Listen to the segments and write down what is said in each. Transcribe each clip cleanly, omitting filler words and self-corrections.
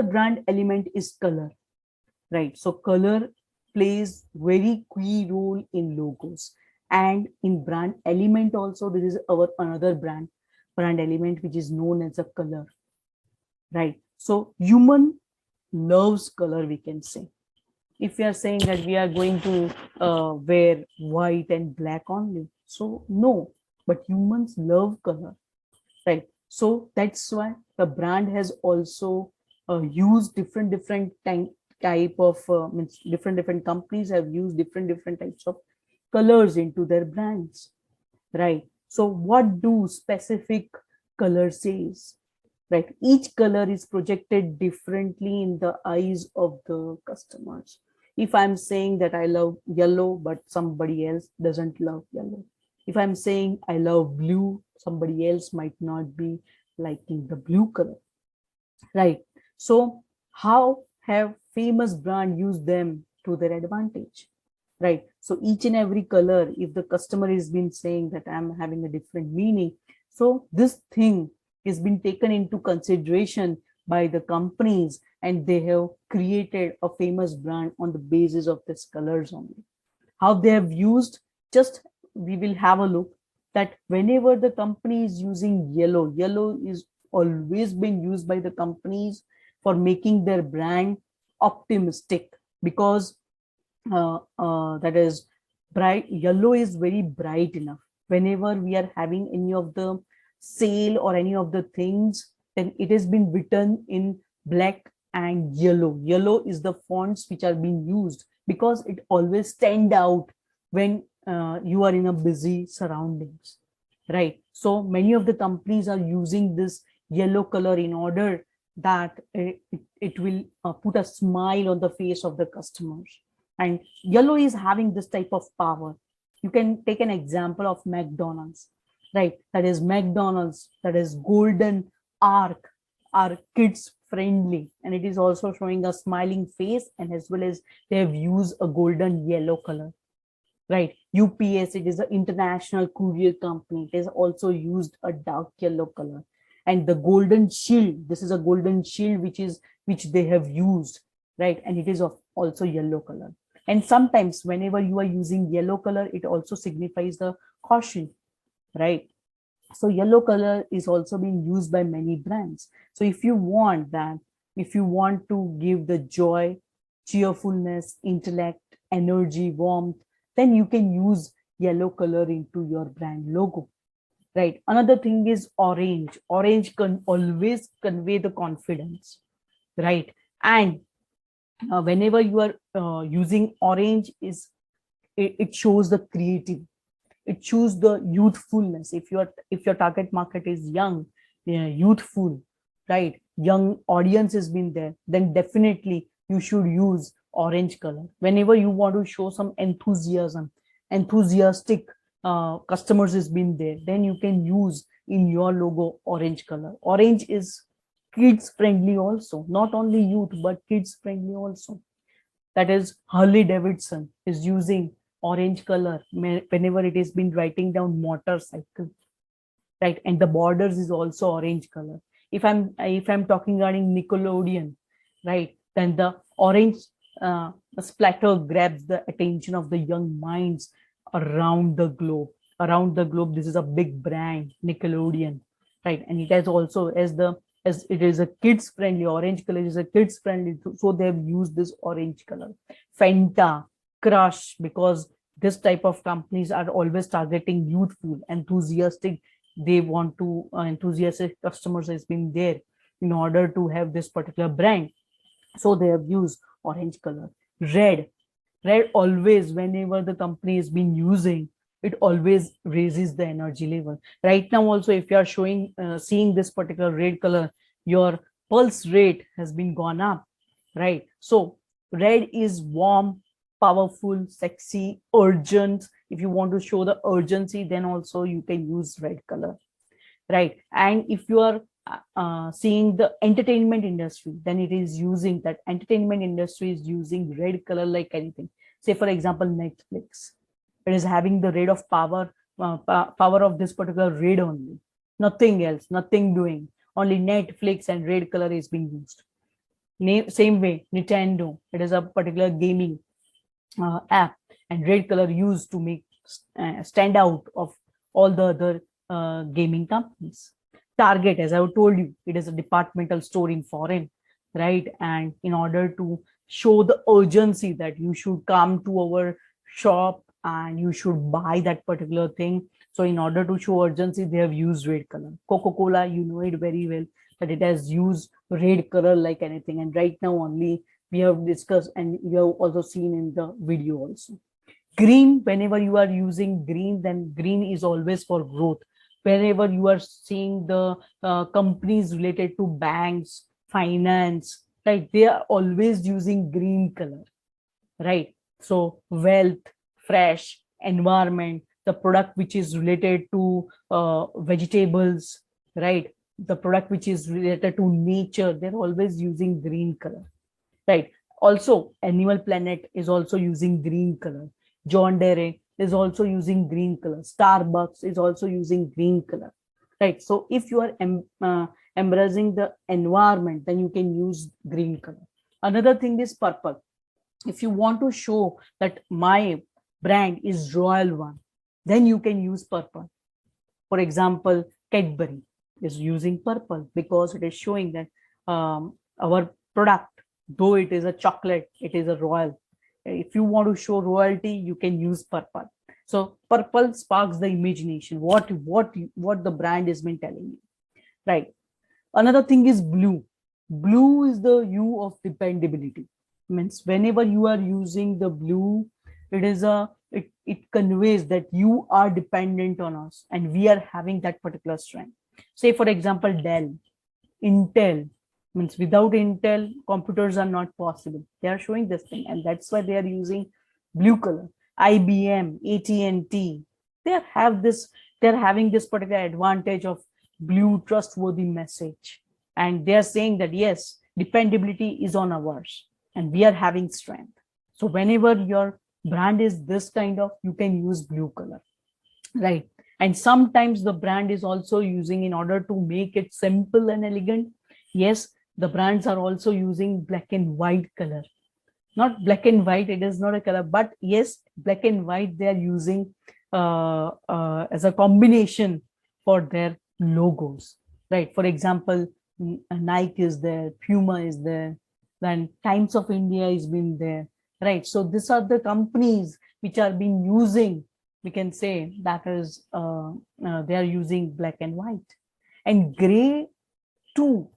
brand element is color, right? So color plays very key role in logos, and in brand element also there is our another brand element which is known as a color, right? So human loves color, we can say. If we are saying that we are going to wear white and black only, so no, but humans love color, right? So that's why the brand has also used different type of means different companies have used different types of colors into their brands, right? So what do specific color says, right? Each color is projected differently in the eyes of the customers. If I'm saying that I love yellow but somebody else doesn't love yellow, if I'm saying I love blue, somebody else might not be liking the blue color, right? So how have famous brand used them to their advantage, right? So each and every color, if the customer has been saying that I'm having a different meaning, so this thing is been taken into consideration by the companies, and they have created a famous brand on the basis of this colors only. How they have used, just we will have a look that whenever the company is using yellow is always been used by the companies for making their brand optimistic, because that is bright yellow is very bright enough. Whenever we are having any of the sale or any of the things, then it has been written in black and yellow is the fonts which are being used, because it always stand out when you are in a busy surroundings, right? So many of the companies are using this yellow color in order that it will put a smile on the face of the customers. And yellow is having this type of power. You can take an example of McDonald's, right? That is McDonald's, that is golden arc, are kids friendly, and it is also showing a smiling face, and as well as they have used a golden yellow color, right? UPS, it is an international courier company, it has also used a dark yellow color. And the golden shield, this is a golden shield which they have used, right? And it is of also yellow color. And sometimes whenever you are using yellow color, it also signifies the caution, right? So yellow color is also being used by many brands. So if you want that, if you want to give the joy, cheerfulness, intellect, energy, warmth, then you can use yellow color into your brand logo, right? Another thing is orange can always convey the confidence, right? And whenever you are using orange, it shows the creativity, it shows the youthfulness. If your target market is young, youthful, right, young audience has been there, then definitely you should use orange color. Whenever you want to show some enthusiastic customers has been there, then you can use in your logo orange color. Orange is kids friendly also, not only youth but kids friendly also. That is Harley Davidson is using orange color whenever it has been writing down motorcycle, right? And the borders is also orange color. If I'm talking regarding Nickelodeon, right, then the orange splatter grabs the attention of the young minds around the globe. Around the globe, this is a big brand, Nickelodeon, right? And it has also, as it is a kids friendly, orange color is a kids friendly, so they have used this orange color. Fanta, Crush, because this type of companies are always targeting youthful, enthusiastic. They want to enthusiastic customers has been there in order to have this particular brand, so they have used orange color. Red always, whenever the company has been using, it always raises the energy level. Right now also, if you are showing seeing this particular red color, your pulse rate has been gone up, right? So red is warm, powerful, sexy, urgent. If you want to show the urgency, then also you can use red color, right? And if you are seeing the entertainment industry, then it is using that entertainment industry is using red color like anything. Say for example, Netflix, it is having the red of power, power of this particular red only, nothing else, nothing doing, only Netflix and red color is being used. Same way, Nintendo, it is a particular gaming app, and red color used to make stand out of all the other gaming companies. Target, as I told you, it is a departmental store in foreign, right? And in order to show the urgency that you should come to our shop and you should buy that particular thing, so in order to show urgency, they have used red color. Coca-Cola, you know it very well that it has used red color like anything. And right now only we have discussed and you have also seen in the video also. Green, whenever you are using green, then green is always for growth. Whenever you are seeing the companies related to banks, finance, right, they are always using green color, right? So wealth, fresh, environment, the product which is related to vegetables, right? The product which is related to nature, they're always using green color, right? Also, Animal Planet is also using green color. John Deere is also using green color. Starbucks is also using green color, right? So if you are embracing the environment, then you can use green color. Another thing is purple. If you want to show that my brand is royal one, then you can use purple. For example, Cadbury is using purple because it is showing that our product, though it is a chocolate, it is a royal. If you want to show royalty, you can use purple. So purple sparks the imagination. What the brand has been telling you, right? Another thing is blue. Blue is the hue of dependability. Means whenever you are using the blue, it conveys that you are dependent on us and we are having that particular strength. Say for example, Dell, Intel, means without Intel, computers are not possible. They are showing this thing, and that's why they are using blue color. IBM, AT&T, they're having this particular advantage of blue trustworthy message. And they're saying that yes, dependability is on ours and we are having strength. So whenever your brand is this kind of, you can use blue color, right? And sometimes the brand is also using, in order to make it simple and elegant, yes, the brands are also using black and white color. Not black and white, it is not a color, but yes, black and white they are using as a combination for their logos, right? For example, Nike is there, Puma is there, then Times of India has been there, right? So these are the companies which are being using, we can say that is they are using black and white. And gray too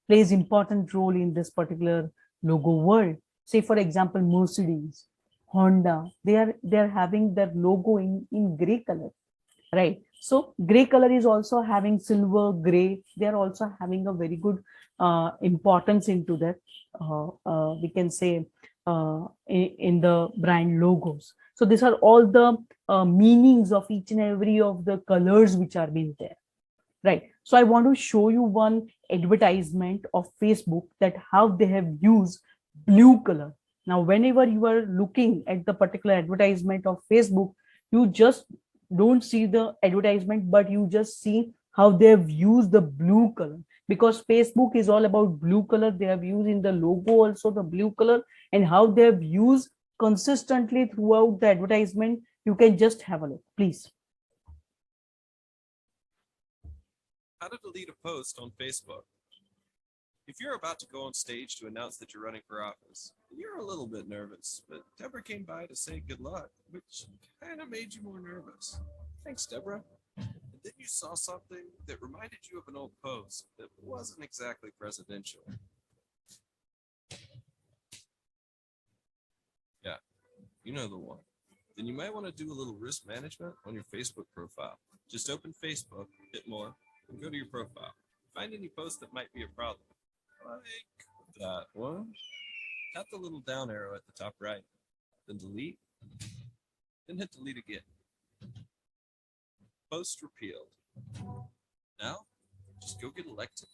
plays important role in this particular logo world. Say for example, Mercedes, Honda, they are having their logo in gray color, right? So gray color is also having silver gray, they are also having a very good importance into that, we can say in the brand logos. So these are all the meanings of each and every of the colors which are being there, right? So I want to show you one advertisement of Facebook, that how they have used blue color. Now whenever you are looking at the particular advertisement of Facebook, you just don't see the advertisement, but you just see how they have used the blue color, because Facebook is all about blue color. They have used in the logo also the blue color, and how they have used consistently throughout the advertisement. You can just have a look, please. How to delete a post on Facebook. If you're about to go on stage to announce that you're running for office, you're a little bit nervous, but Deborah came by to say good luck, which kind of made you more nervous. Thanks, Deborah. And then you saw something that reminded you of an old post that wasn't exactly presidential. Yeah, you know the one. Then you might want to do a little risk management on your Facebook profile. Just open Facebook, hit more, and go to your profile. Find any post that might be a problem. Like that one. Tap the little down arrow at the top right. Then delete. Then hit delete again. Post repealed. Now, just go get elected.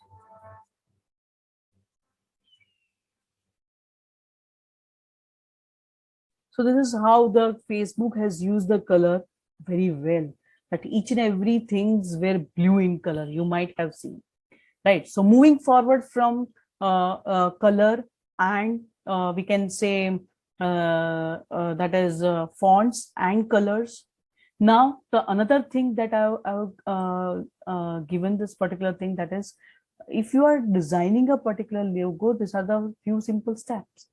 So this is how the Facebook has used the color very well, that each and every things were blue in color, you might have seen, right? So moving forward from color, and we can say that is fonts and colors. Now the another thing that I've given this particular thing, that is, if you are designing a particular logo, these are the few simple steps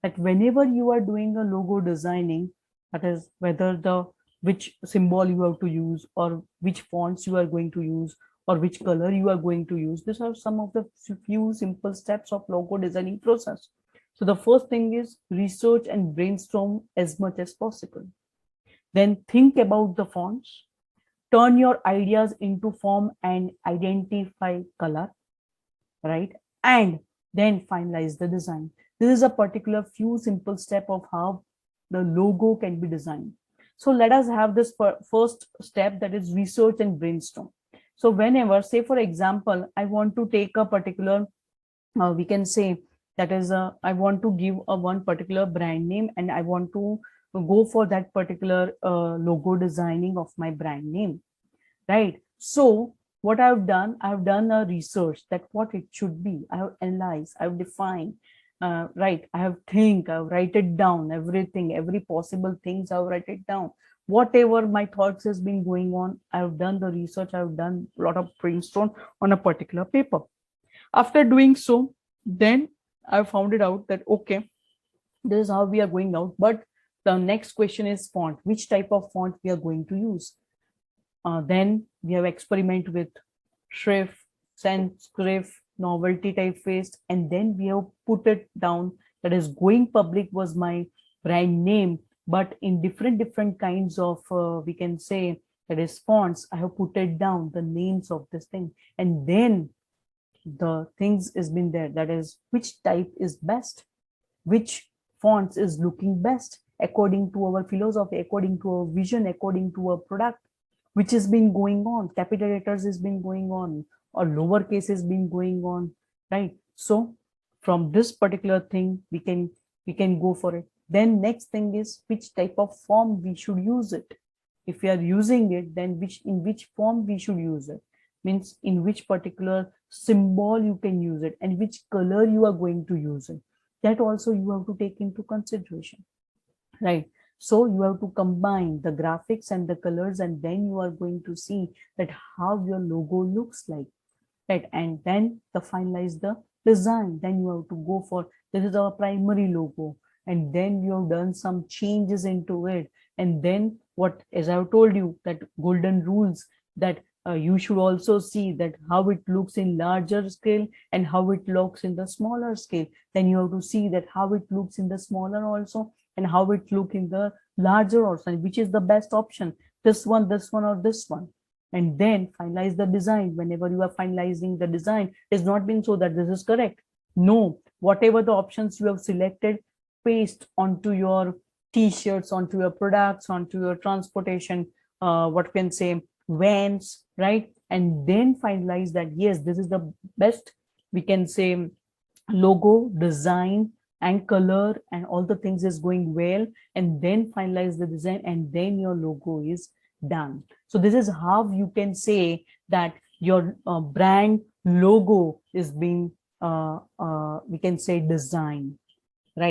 that whenever you are doing a logo designing, that is whether the which symbol you have to use, or which fonts you are going to use, or which color you are going to use, these are some of the few simple steps of logo designing process. So the first thing is research and brainstorm as much as possible. Then think about the fonts, turn your ideas into form and identify color, right? And then finalize the design. This is a particular few simple step of how the logo can be designed. So let us have this first step, that is research and brainstorm. So whenever, say for example, I want to take a particular, we can say that is I want to give a one particular brand name, and I want to go for that particular logo designing of my brand name, right? So what I've done a research that what it should be. I have analyzed, I've defined, right? I have think, I've write it down, everything, every possible things I've write it down. Whatever my thoughts has been going on, I've done the research, I've done a lot of brainstorm on a particular paper. After doing so, then I found it out that okay, this is how we are going out. But the next question is font. Which type of font we are going to use? Then we have experiment with shrift, sans serif, novelty typeface, and then we have put it down. That is, going public was my brand name, but in different kinds of we can say that is fonts. I have put it down the names of this thing, and then the things has been there. That is, which type is best, which fonts is looking best according to our philosophy, according to our vision, according to our product, which has been going on. Capital letters has been going on, or lowercase has been going on, right? So from this particular thing, we can go for it. Then next thing is which type of form we should use it. If we are using it, then in which form we should use it, means in which particular symbol you can use it, and which color you are going to use it. That also you have to take into consideration, right? So you have to combine the graphics and the colors, and then you are going to see that how your logo looks like, right? And then the finalize the design. Then you have to go for, this is our primary logo, and then you have done some changes into it. And then what, as I've told you, that golden rules, that you should also see that how it looks in larger scale and how it looks in the smaller scale. Then you have to see that how it looks in the smaller also, and how it look in the larger also, and which is the best option, this one, or this one. And then finalize the design. Whenever you are finalizing the design, it's not been so that this is correct. No, whatever the options you have selected, paste onto your t-shirts, onto your products, onto your transportation, what can say, vans, right? And then finalize that yes, this is the best, we can say, logo design and color and all the things is going well. And then finalize the design, and then your logo is done. So this is how you can say that your brand logo is being we can say designed.